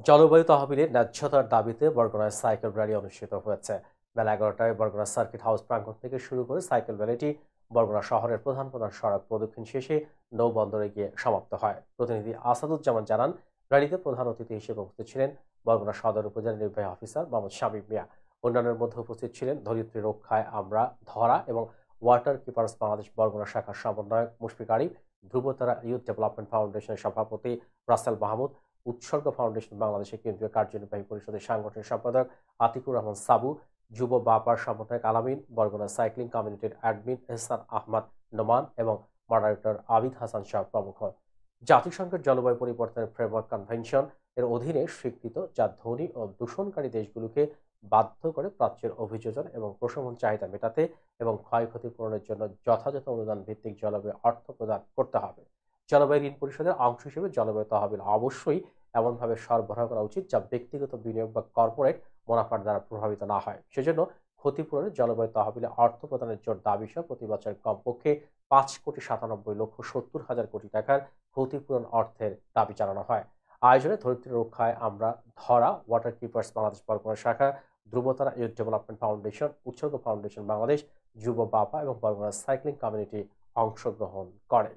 জলবায়ু তহবিলে ন্যায্যতার দাবিতে বরগুনায় সাইকেল র্যালি অনুষ্ঠিত হয়েছে। বেলা 11টায় বরগুনা সার্কিট হাউস প্রাঙ্গণ থেকে শুরু করে সাইকেল র্যালিটি বরগুনা শহরের প্রধান প্রধান সড়ক প্রদক্ষিণ শেষে নৌবন্দরে গিয়ে সমাপ্ত হয়। প্রতিনিধি আসাদুজ্জামান জানান, র্যালিতে প্রধান অতিথি হিসেবে উপস্থিত ছিলেন বরগুনা সদর উপজেলা নির্বাহী অফিসার মোহাম্মদ শামীম মিয়া। অন্যান্যের মধ্যে উপস্থিত ছিলেন ধরিত্রী রক্ষায় আমরা ধরা এবং ওয়াটার কিপার্স বাংলাদেশ বরগুনা শাখার সমন্বয়ক মুশফিক আরিফ, ধ্রুবতারা ইউথ ডেভেলপমেন্ট ফাউন্ডেশনের সভাপতি রাসেল মাহমুদ, উৎসর্গ ফাউন্ডেশন বাংলাদেশের কেন্দ্রীয় কার্যনির্বাহী পরিষদের সাংগঠনিক সম্পাদক আতিকুর রহমান সাবু, যুব বাপার সমন্বয়ক আলামিন, বরগুনা সাইক্লিং কমিউনিটির অ্যাডমিন এহসান আহমদ নোমান এবং মডারেটর আবিদ হাসান সহ প্রমুখ। জাতিসংঘের জলবায়ু পরিবর্তনের ফ্রেমওয়ার্ক কনভেনশন এর অধীনে স্বীকৃত, যা ধনী ও দূষণকারী দেশগুলোকে বাধ্য করে প্রাচ্যের অভিযোজন এবং প্রশমন চাহিদা মেটাতে এবং ক্ষয়ক্ষতি পূরণের জন্য যথাযথ অনুদান ভিত্তিক জলবায়ু অর্থ প্রদান করতে হবে। জলবায়ু ঋণ পরিশোধের অংশ হিসেবে জলবায়ু তহবিল অবশ্যই এমনভাবে সরবরাহ করা উচিত যা ব্যক্তিগত বিনিয়োগ বা কর্পোরেট মুনাফার দ্বারা প্রভাবিত না হয়। সেজন্য ক্ষতিপূরণে জলবায়ু তহবিলে অর্থ প্রদানের জোর দাবি সহ প্রতি বছর কমপক্ষে ৫,৯৭,৭০,০০০ কোটি টাকার ক্ষতিপূরণ অর্থের দাবি জানানো হয়। আয়োজনে ধরিত্রী রক্ষায় আমরা ধরা, ওয়াটার কিপার্স বাংলাদেশ বরগুনা শাখা, ধ্রুবতারা ইউথ ডেভেলপমেন্ট ফাউন্ডেশন, উৎসর্গ ফাউন্ডেশন বাংলাদেশ, যুব বাপা এবং বরগুনা সাইক্লিং কমিউনিটি অংশগ্রহণ করে।